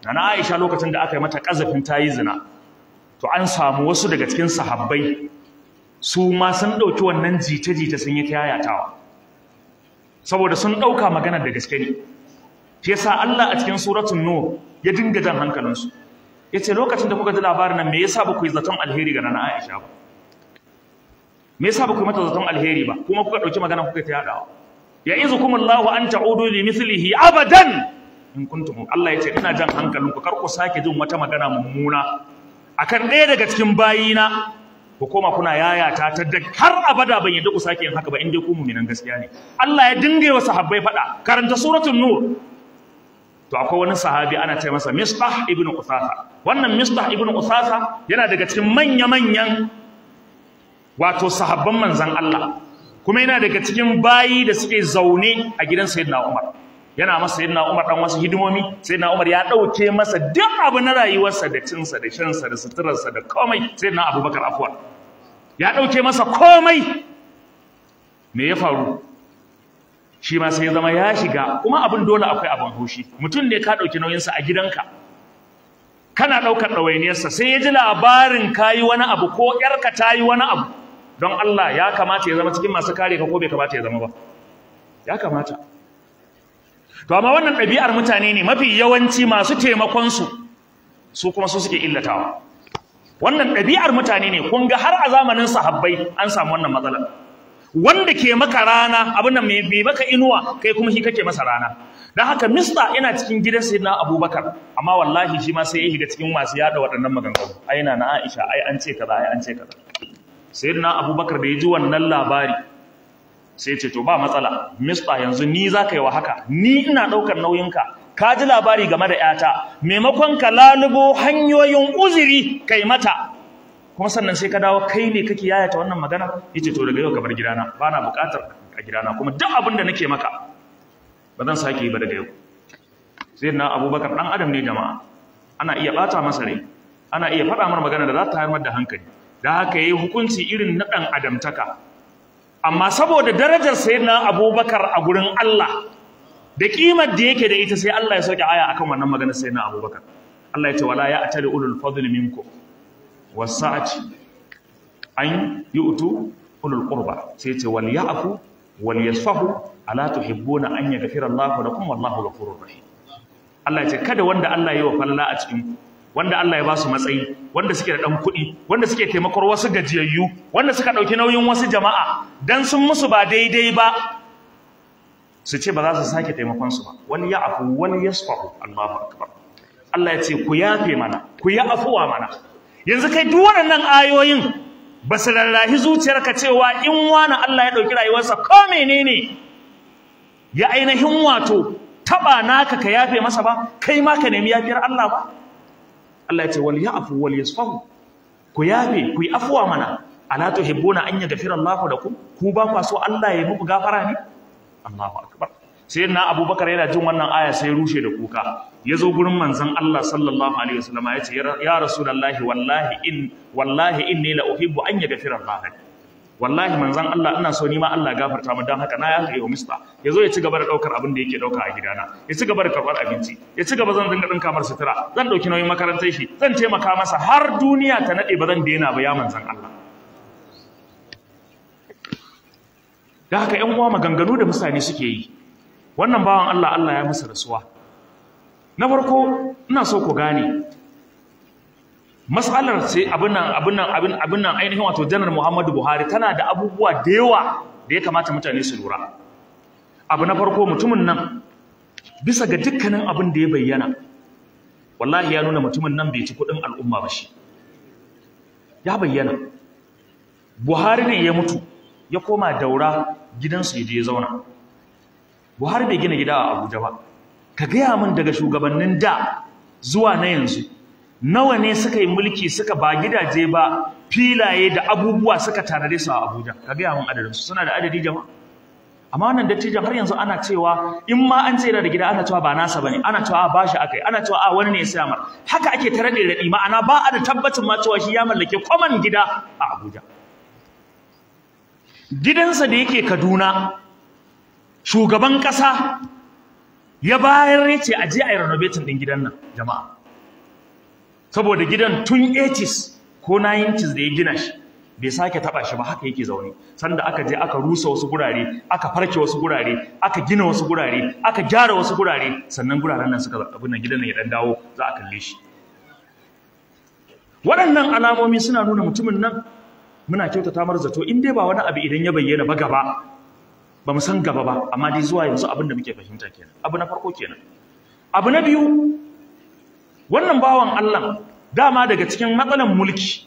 Speaker 1: Nana Aisha lokacin da aka yi mata kazafin tayi zina, to an samu wasu daga cikin sahabbai su ma sun ɗauki wannan jita-jita sun yi ta yayatawa, saboda sun ɗauka maganar da gaske ne. Shi yasa Allah a cikin suratul nur ya dinga jan hankalinsu, yace lokacin da kuka ji labarin nan me yasa ba ku yi zaton alheri ga Nana Aisha ba, me yasa ba ku yi mata zaton alheri ba, kuma kuka ɗauki magana kuka ta yadawa. Ya'izukumullahu an ta'udu li mithlihi abadan in kuntum, Allah yace ina jan hankalinku kar ku sake jin wata magana mummuna akan ɗaya daga cikin bayina, ku koma kuna yayata ta da har abada ban yadda ku sake yin haka ba in dai ku mu'minan gaskiya ne. Allah ya dinga wa sahabbai faɗa, karanta suratul nur. To akwai wani sahabi ana ce masa Mistah ibn Usasa. Wannan Mistah ibn Usasa yana daga cikin manya-manyan wato sahabban manzon Allah, kuma yana daga cikin bayi da suke zaune a gidan Sayyidina Umar. Yana masa Sayyidina Umar dan wasu hidimomi. Sayyidina Umar ya dauke masa duk abu na rayuwarsa da cinsa da shansa da suturarsa da komai. Sayyidina Abubakar afwan ya dauke masa komai. Me ya faru? Shi ma sai ya zama ya shiga, kuma abin dole akwai abin haushi. Mutum ne ka dauki nauyinsa a gidanka, kana daukar dawainiyarsa, sai ya ji labarin kayi wani abu ko yarka tayi wani abu. Don Allah ya kamata ya zama cikin masu kare ka ko bai kamata ya zama ba? Ya kamata. To amma wannan ɗabi'ar mutane ne mafi yawanci masu taimakon su kuma su suke illatawa. Wannan ɗabi'ar mutane ne, kun ga har a zamanin sahabbai an samu wannan matsalar. Wanda ke maka rana abin nan mai maka inuwa kai kuma shi kake masa rana. Dan haka Mista yana cikin gidan Sayyidina Abubakar, amma wallahi shi ma sai ya shiga cikin masu yada waɗannan maganganu. Ai na Aisha, ai an ce kaza, ai an ce kaza. Sayyidina Abubakar da ya ji wannan labari sai ce to ba matsala, Mista yanzu ni za ka yi wa haka, ni ina ɗaukar nauyinka, ka ji labari game da ‘yata, maimakon ka lalubo hanyoyin uzuri kai mata, kuma sannan sai ka dawo kai ne kake yayata wannan magana. Yace to daga yau ka bar gidana, ba na buƙatar a gidana, kuma duk abin da nake maka ba zan sake yi ba daga yau. Sayyidina Abubakar ɗan adam ne jama'a, ana iya ɓata masa rai, ana iya faɗa mar magana da za ta haifar da hankali, da haka yayi hukunci irin na ɗan adamtaka. Amma saboda darajar Sayyidina Abubakar a gurin Allah da kimar da yake da ita, sai Allah ya sauke aya akan wannan maganar Sayyidina Abubakar. Allah ya ce wala ya'tali ulul fadli minkum wasa'ati an yu'tu ulul qurba, sai ce wal ya'fu wal yasfahu ala tuhibbuna an yaghfira Allahu lakum wallahu ghafurur rahim. Allah ya ce kada wanda Allah ya yi wa falala a cikin wanda Allah ya ba su matsayi, wanda suke da dan kuɗi, wanda suke taimakon wasu gajiyayyu, wanda suka ɗauki nauyin wasu jama'a dan sun musu ba daidai ba su ce ba za su sake taimakon su ba. Wani ya afu wani yasfahu. Allahu akbar. Allah ya ce ku yafe mana, ku yi afuwa mana. Yanzu kai duk waɗannan ayoyin ba su rarrahi zuciyarka cewa in wani Allah ya ɗauki rayuwarsa ko menene ya ainihin wato taɓa naka ka yafe masa ba, kai ma ka nemi yafiyar Allah ba. Allah ya ce wal ya'fu wal yasfahu, ku yafe ku yi afuwa mana. Ala tuhibbuna an yaghfira Allahu lakum, ku ba ku so Allah ya muku gafara ne? Allahu akbar. Sai na Abubakar yana jin wannan aya sai rushe da kuka. Ya zo gurin manzon Allah sallallahu alaihi wasallam ya ce ya rasulullahi wallahi inni la uhibbu an yaghfira Allah. Wallahi manzon Allah ina so ni ma Allah gafarta mu dan haka na ya kai mista. Yazo ya ci gaba da daukar abin da yake dauka a gidana. Ya ci gaba da karbar abinci. Ya ci gaba zan dinga dinka mar sutura. Zan dauki nauyin makarantar shi. Zan taimaka masa har duniya ta nade ba zan daina ba ya manzon Allah. Da haka ƴan uwa maganganu da mutane suke yi. Wannan bawan Allah ya masa rasuwa. Na farko ina so ku gane mas'alar sai abin nan ainihin wato Janar Muhammadu Buhari tana da abubuwa da yawa da ya kamata mutane su lura. Abu na farko mutumin nan bisa ga dukkanin abin da ya bayyana wallahi ya nuna mutumin nan bai ci kuɗin al'umma ba shi. Ya bayyana Buhari ne ya mutu ya koma Daura gidansu ya je ya zauna. Buhari bai gina gida a Abuja ba. Ka gaya min daga shugabannin da zuwa na yanzu nawa ne suka yi mulki suka ba gidaje ba filaye da abubuwa suka tanade su a Abuja. Ka gaya min adadin su suna da adadi jama'a. Amma wannan dattijan har yanzu ana cewa in ma an ce da gida ana cewa ba nasa bane, ana cewa ba shi akai, ana cewa a wani ne ya saya mar. Haka ake tare da radi ma'ana ba a da tabbacin ma cewa shi ya mallake kwaman gida a Abuja. Gidansa da yake Kaduna shugaban ƙasa ya bayar ya ce a je a yi renovating ɗin gidan nan jama'a. Saboda gidan tun 80s ko 90s da ya gina shi bai sake taɓa shi ba, haka yake zaune. Sanda aka je aka rusa wasu gurare, aka farke wasu gurare, aka gina wasu gurare, aka gyara wasu gurare, sannan guraren nan suka abin nan gidan nan ya dan dawo za a kalle shi. Waɗannan alamomi suna nuna mutumin nan muna kyautata mar zato in dai ba wani abu idan ya bayyana ba gaba ba mu san gaba ba, amma dai zuwa yanzu abin da muke fahimta kenan. Abu na farko kenan. Abu na biyu, wannan bawan Allah dama daga cikin matsalan mulki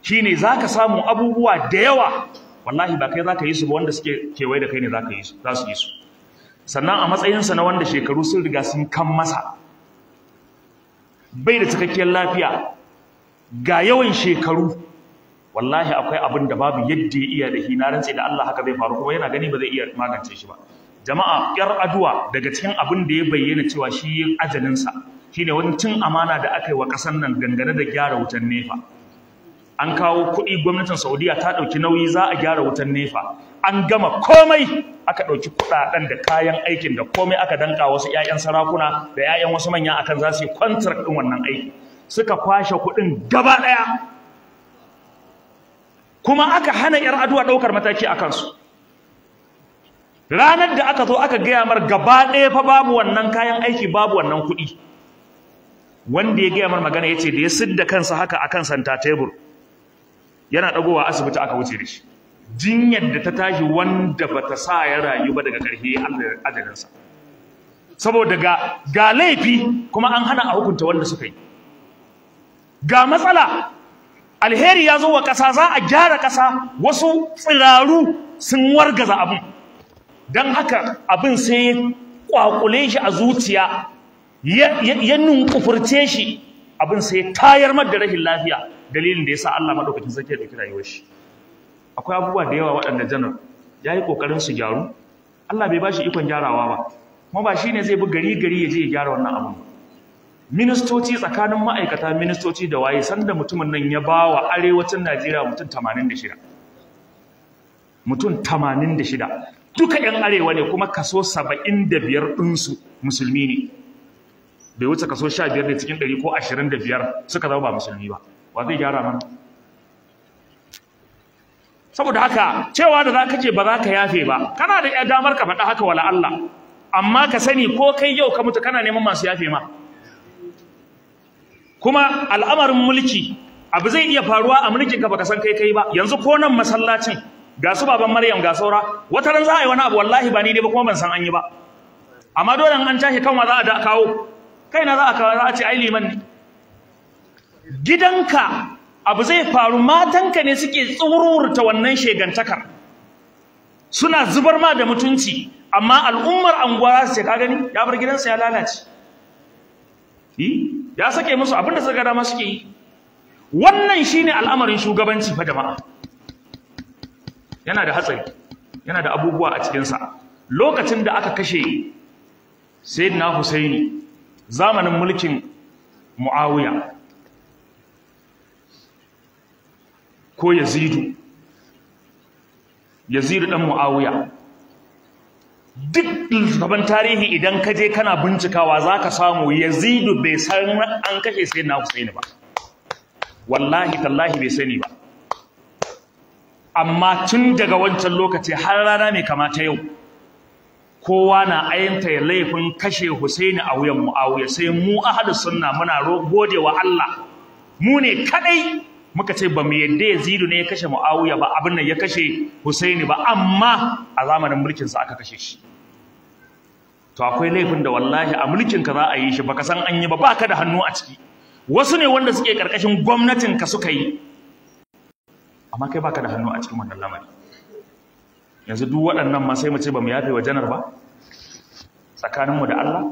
Speaker 1: shine zaka samu abubuwa da yawa wallahi ba kai zaka yi su ba, wanda suke kewaye da kai ne zaka yi su, za su yi su. Sannan a matsayinsa na wanda shekaru sun riga sun kan masa, bai da cikakkiyar lafiya, ga yawan shekaru, wallahi akwai abin da babu yadda ya iya da shi, na rantse da Allah haka zai faru kuma yana gani ba zai iya magance shi ba. Jama'a yar aduwa daga cikin abin da ya bayyana cewa shi yin ajalinsa shine wani cin amana da aka yi wa ƙasar nan dangane da gyara wutan nefa. An kawo kuɗi, gwamnatin Saudiya ta ɗauki nauyi za a gyara wutan nefa, an gama komai, aka ɗauki kuɗaɗen da kayan aikin da komai aka danka wasu 'ya'yan sarakuna da 'ya'yan wasu manya akan za su yi contract ɗin wannan aiki, suka kwashe kuɗin gaba ɗaya. Kuma aka hana 'yar aduwa ɗaukar mataki a kansu. Ranar da aka zo aka gaya mar gaba ɗaya fa babu wannan kayan aiki, babu wannan kuɗi, wanda ya gaya mar magana ya ce da ya sidda kansa haka akan santa tebur yana ɗagowa asibiti aka wuce da shi. Jinyar da ta tashi wanda bata sa ya rayu ba daga ƙarshe ajalinsa, saboda ga laifi kuma an hana a hukunta wanda suka yi. Ga matsala, alheri ya zo wa ƙasa, za a gyara ƙasa, wasu tsiraru sun wargaza abin. Don haka abin sai ya ƙwaƙule shi a zuciya, ya nunkufurce shi, abin sai ya tayar mar da rashin lafiya, dalilin da ya sa Allah maɗaukakin sarki ya ɗauki rayuwar shi. Akwai abubuwa da yawa waɗanda janar ya yi ƙoƙarin su gyaru, Allah bai ba shi ikon gyarawa ba, kuma ba shi ne zai bi gari ya je ya gyara wannan abin. Ministoci tsakanin ma'aikata, ministoci da waye, sanda mutumin nan ya ba wa arewacin Najeriya mutum 86. Mutum 86. Duka 'yan arewa ne kuma kaso 75 ɗinsu musulmi ne. Bai wuce kaso 15 ne cikin 100 ko 25 suka zama ba musulmi ba. Wa zai gyara mana? saboda haka cewa da zaka ce ba za ka yafe ba, kana da damar ka faɗa haka wala Allah, amma ka sani ko kai yau ka mutu kana neman masu yafe ma. Kuma al'amarin mulki abu zai iya faruwa a mulkin ka baka san kai ba. Yanzu ko nan masallacin ga su baban Maryam ga saura, wata ran za a yi wani abu wallahi ba ni ne ba kuma ban san an yi ba, amma dole an tashi kanwa za a kawo kaina, za a kawo, za a ce ai liman ne. Gidanka abu zai faru, matanka ne suke tsururta wannan shegantakar, suna zubar ma da mutunci, amma al'ummar anguwa su ce ka gani ya bar gidansa ya lalace, ya sake musu abinda suka dama suke yi. Wannan shine al'amarin shugabanci fa jama'a, yana da hatsari, yana da abubuwa a cikinsa. Lokacin da aka kashe Sayyidina Husaini zamanin mulkin Muawiya ko Yazidu dan Muawiya, duk gaban tarihi idan ka je kana bincikawa zaka samu Yazidu bai san an kashe Sayyidina Husaini ba, wallahi tallahi bai sani ba. Amma tun daga wancan lokaci har rana mai kamata yau, kowa na ayyanta ya laifin kashe Husaini a wuyan Muawiya. Sai mu ahlus sunna muna gode wa Allah, mu ne kadai muka ce ba mu yadda Yazidu ne ya kashe Muawiya ba, abin nan ya kashe Husaini ba, amma a zamanin mulkin sa aka kashe shi. To akwai laifin da wallahi a mulkin ka za a yi shi baka san an yi ba, baka da hannu a ciki. Wasu ne wanda suke karkashin gwamnatin ka suka yi, amma kai baka da hannu a cikin wannan lamari. Yanzu duk waɗannan ma sai mu ce ba mu yafe wa janar ba tsakaninmu da Allah.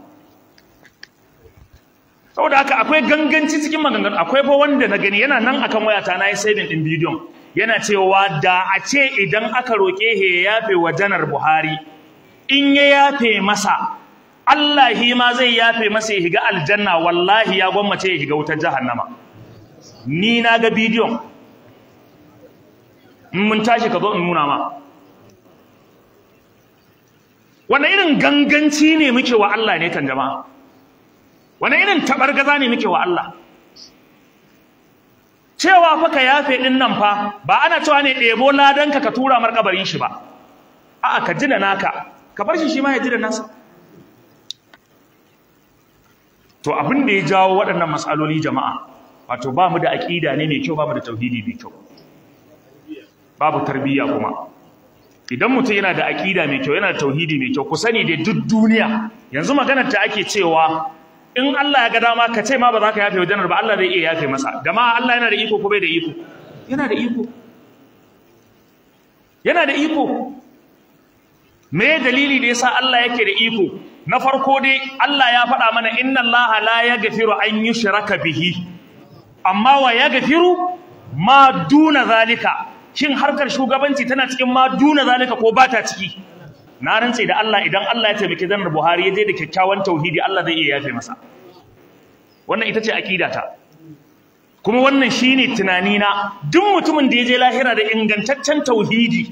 Speaker 1: Saboda haka akwai ganganci cikin maganganu. Akwai fa wanda na gani yana nan akan wayata, na yi saving din bidiyon, yana cewa da a ce idan aka roƙe ya yafe wa janar Buhari, in ya yafe masa Allah hi ma zai yafe masa ya higa aljanna, wallahi ya gwammace ya higa wutar jahannama. Ni na ga bidiyon, in mun tashi ka zo in nuna ma. Wane irin ganganci ne muke wa Allah ne kan jama'a? Wane irin tabargaza ne muke wa Allah? Cewa fa ka yafe din nan fa ba ana cewa ne ɗebo ladanka ka tura mar kabarin shi ba. A'a, ka ji da naka, ka bar shi ma ya ji da nasa. To abin da ya jawo waɗannan matsaloli jama'a, wato ba mu da aƙida ne mai kyau, ba mu da tauhidi mai kyau, babu tarbiyya kuma. Idan mutum yana da aƙida mai kyau, yana da tauhidi mai kyau, ku sani da duk duniya yanzu maganar ta ake cewa in Allah ya ga dama ka ce ma ba za ka yafe wa janar ba, Allah zai iya yafe masa. Jama'a, Allah yana da iko ko bai da iko? Yana da iko. Yana da iko. Me dalili da yasa Allah yake da iko? Na farko dai Allah ya faɗa mana inna Allah la yaghfiru an yushraka bihi, amma wa yaghfiru ma duna zalika. Shin harkar shugabanci tana cikin ma duna zalika ko ba ta ciki? Na rantse da Allah, idan Allah ya taimaki Janar Buhari ya je da kyakkyawan tauhidi, Allah zai iya yafe masa. Wannan ita ce aqidata. Kuma wannan shine tunanina, duk mutumin da ya je lahira da ingantaccen tauhidi,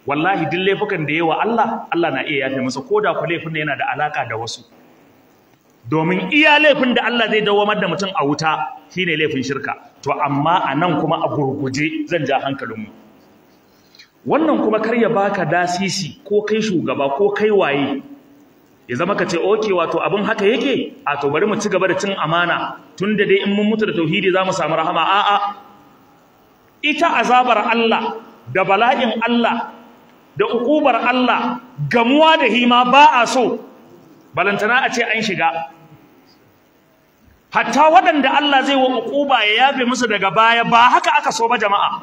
Speaker 1: wallahi duk laifukan da yawa Allah na iya yafe masa, koda ku laifin da yana da alaka da wasu. Domin iya laifin da Allah zai dawamar da mutum a wuta shine laifin shirka. To amma anan kuma a gurguje zan ja hankalinmu. Wannan kuma kar ya baka dasisi ko kai shugaba ko kai waye ya zama ka ce okay, wato abin haka yake, a to bari mu ci gaba da cin amana tunda dai in mun mutu da tauhidi za mu samu rahama. A'a, ita azabar Allah da bala'in Allah da ukubar Allah gamuwa da hima ba a so, balantana a ce an shiga. Hatta waɗanda Allah zai wa ukuba ya yafe musu daga baya, ba haka aka so ba jama'a.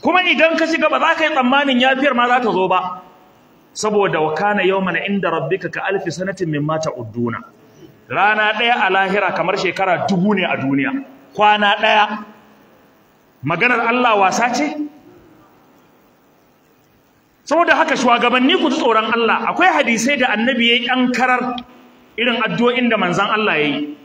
Speaker 1: Kuma idan ka shiga ba za ka yi tsammanin yafiyar ma za ta zo ba, saboda wa kana yawman inda rabbika ka alfi sanatin mimma ta'udduna. Rana ɗaya a lahira kamar shekara 1000 ne a duniya. Kwana ɗaya, maganar Allah wasa ce? Saboda haka shugabanni ku ji tsoron Allah. Akwai hadisai da annabi yayi an karar irin addu'o'in da manzon Allah yayi.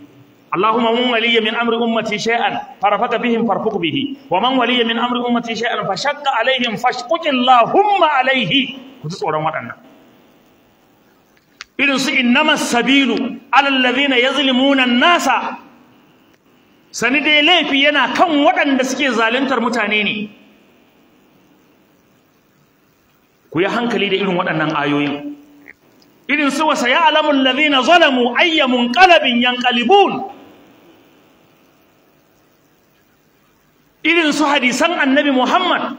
Speaker 1: Allahumma man waliya min amri ummati shay'an farafaka bihim farfuq bihi, wa man waliya min amri ummati shay'an fashaqqa alaihim fashquqillahumma alaihi. Ku ji tsoron waɗannan. Irin su innamas sabilu ala alladhina yazlimuna an-nasa. Sani dai laifi yana kan waɗanda suke zaluntar mutane ne. ku yi hankali da irin waɗannan ayoyin. Irin su wasa ya alamun ladina zalamu ayyamun qalbin yanqalibun, irin su hadisan annabi Muhammad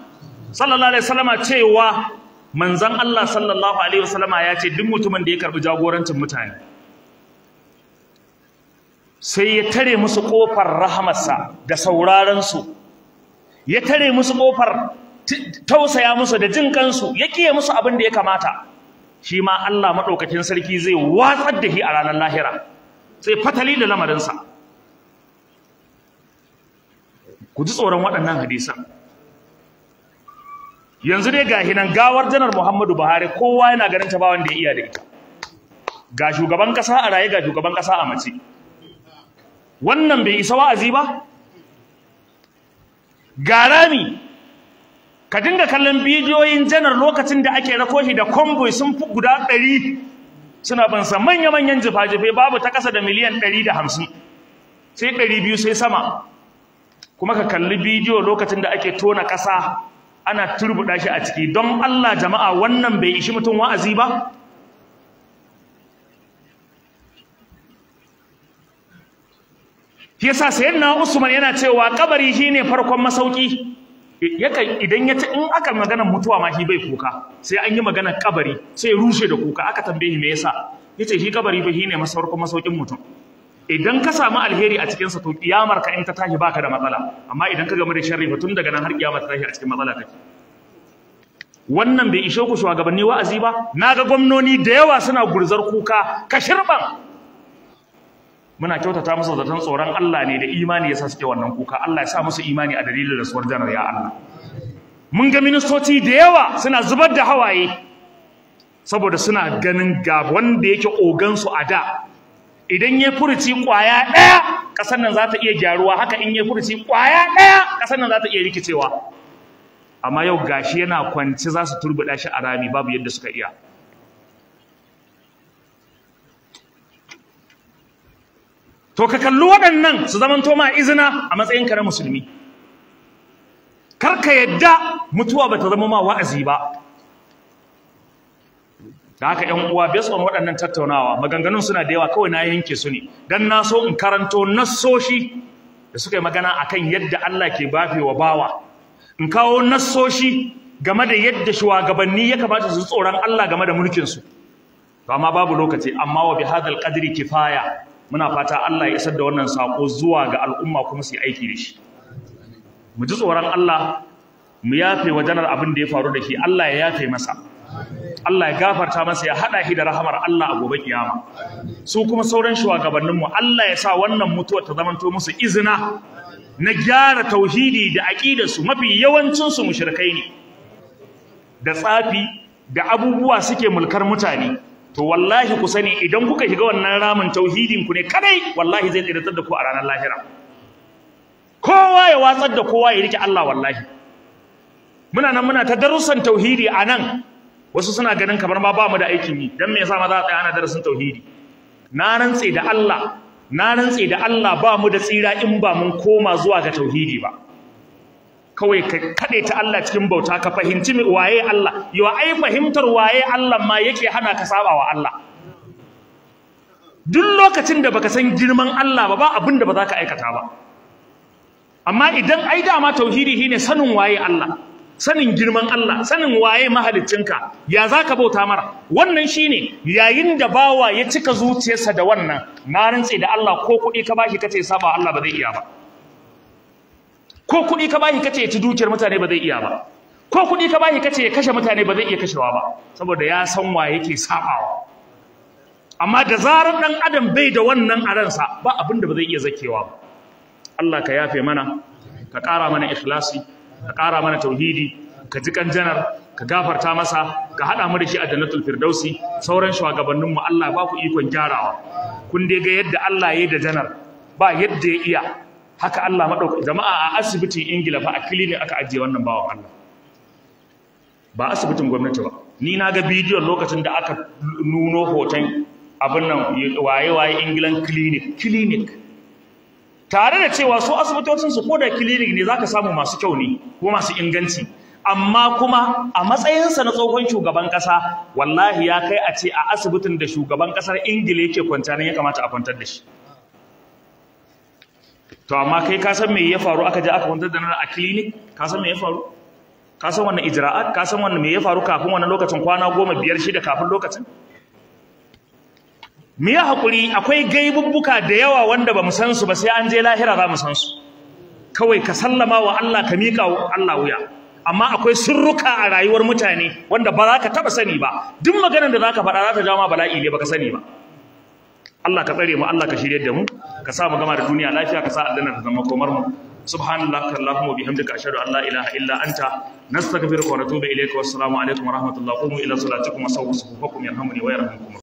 Speaker 1: sallallahu alaihi wasallama cewa manzon Allah sallallahu alaihi wasallama ya ce duk mutumin da ya karbi jagorancin mutane sai ya tare musu kofar rahamarsa da sauraron su, ya tare musu kofar tausaya musu da jin kansu, ya kiye musu abin da ya kamata, shi ma Allah madaukakin sarki zai watsar da shi a ranar lahira, sai fatali da lamarinsa. Ku ji tsoron waɗannan hadisan. Yanzu dai ga hinan gawar janar Muhammadu Buhari kowa yana ganin ta ba wanda ya iya da ita, ga shugaban ƙasa a raye, ga shugaban ƙasa a mace. Wannan bai isa wa'azi ba? Ga rami, ka dinga kallon bidiyoyin janar lokacin da ake rako shi da convoy sun fi guda 100 suna bansa manya-manyan jifa-jife, babu ta ƙasa da miliyan 150 sai 200 sai sama. Kuma ka kalli bidiyo lokacin da ake tona ƙasa ana turbuɗa shi a ciki. Don Allah jama'a, wannan bai ishi mutum wa'azi ba? Shi yasa sayyidina Usman yana cewa kabari shine farkon masauki. Idan in aka magana mutuwa ma shi bai kuka, sai an yi magana kabari sai rushe da kuka. Aka tambaye me yasa, yace shi kabari ba shine farkon masaukin mutum. Idan ka samu alheri a cikin sa to kiyamar ka in ta tashi baka da matsala, amma idan ka gamu da sharri tun daga nan har kiyama ta tashi a cikin matsala kake. Wannan bai ishe ku shugabanni wa'azi ba? Naga gwamnoni da yawa suna gurzar kuka ka shirban. Muna kyautata musu zaton tsoron Allah ne da imani yasa suke wannan kuka. Allah ya sa musu imani a dalilin rasuwar janar ya Allah. Mun ga ministoci da yawa suna zubar da hawaye saboda suna ganin ga wanda yake ogansu a da, idan ya furuci kwaya ɗaya ƙasar nan za ta iya gyaruwa, haka in ya furuci kwaya ɗaya ƙasar nan za ta iya rikicewa. Amma yau gashi yana kwance za su turbuɗa shi a rami, babu yadda suka iya. To ka kalli waɗannan su zamanto ma izina a matsayinka na musulmi. Kar ka yadda mutuwa ba ta zama ma wa'azi ba. Da haka ƴan uwa, based on waɗannan tattaunawa, maganganun suna da yawa, kawai na yanke su ne dan na so in karanto nassoshi da suka yi magana akan yadda Allah ke bafe wa bawa, in kawo nassoshi game da yadda shugabanni ya kamata su tsoron Allah game da mulkin su. To amma babu lokaci, amma wa bihadhal qadri kifaya. Muna fata Allah ya isar da wannan sako zuwa ga al'umma kuma su yi aiki da shi. Mu ji tsoron Allah, mu yafe wa janar abin da ya faru da shi, Allah ya yafe masa. Allah ya gafarta masa, ya hada shi da rahamar Allah a gobe kiyama. Su kuma sauran shugabanninmu, Allah ya sa wannan mutuwa ta zamanto musu izina na gyara tauhidi da aqidar su. Mafi yawancin su mushrikai ne, da tsafi da abubuwa suke mulkar mutane. To wallahi ku sani, idan kuka shiga wannan ramin tauhidin ku ne kadai, wallahi zai tsiratar da ku a ranar lahira. Kowa ya watsar da kowa ya rike Allah. Wallahi muna nan muna ta darussan tauhidi a nan, wasu suna ganin kamar ma ba mu da aikin yi, dan me yasa ma za a tsaya ana darasin tauhidi? Na rantse da Allah ba mu da tsira in ba mun koma zuwa ga tauhidi ba. Kawai ka kaɗe ta Allah cikin bauta, ka fahimci waye Allah. Yawa ai fahimtar waye Allah ma yake hana ka saba wa Allah. Duk lokacin da baka san girman Allah ba abin da ba za ka aikata ba. Amma idan ai dama tauhidi shine sanin waye Allah, sanin girman Allah, sanin waye mahaliccinka, ya za ka bauta mara. Wannan shine yayin da bawa ya cika zuciyarsa da wannan, na rantse da Allah ko kuɗi ka bashi kace saba Allah ba zai iya ba. Ko kuɗi ka bashi kace ya ci dukiyar mutane ba zai iya ba. Ko kuɗi ka bashi kace ya kashe mutane ba zai iya kashewa ba, saboda ya san wa yake sabawa. Amma da zarar dan adam bai da wannan a ransa, ba abin da ba zai iya zakewa ba. Allah ka yafe mana, ka ƙara mana ikhlasi, ka ƙara mana tauhidi, ka ji kan janar, ka gafarta masa, ka haɗa mu da shi a jannatul firdausi. Sauran shugabanninmu Allah ba ku ikon gyarawa. Kun dai ga yadda Allah ya yi da janar, ba yadda ya iya. Haka Allah maɗauki jama'a a asibitin Ingila fa a clinic aka ajiye wannan bawan Allah, ba asibitin gwamnati ba. Ni na ga bidiyon lokacin da aka nuno hoton abin nan waye England clinic, tare da cewa su asibitocin su koda clinic ne zaka samu masu kyau ne ko masu inganci, amma kuma a matsayinsa na tsohon shugaban ƙasa wallahi ya kai a ce a asibitin da shugaban ƙasar Ingila yake kwanta ne ya kamata a kwantar da shi. To amma kai ka san me ya faru aka je aka kwantar da nan a clinic? Ka san me ya faru? Ka san wannan ijra'at? Ka san wannan me ya faru kafin wannan lokacin kwana 10 5 6 kafin lokacin? Me ya hakuri akwai gaibubbuka da yawa wanda ba mu san su ba sai an je lahira za mu san su. Kawai ka sallama wa Allah ka miƙa wa Allah wuya. Amma akwai sirruka a rayuwar mutane wanda ba za ka taba sani ba. Duk maganar da za ka faɗa za ta jawo ma bala'i ne baka sani ba. Allah ka tsare mu, Allah ka shirye da mu, ka sa mu gama da duniya lafiya, ka sa aljanna ta zama komar mu. Subhanallahika Allahumma wa bihamdika ashhadu an la ilaha illa anta nastaghfiruka wa natubu ilayka. Wassalamu alaikum wa rahmatullahi wa barakatuh. Ila salatikum wa sawwu sufufakum yarhamuni wa yarhamukum.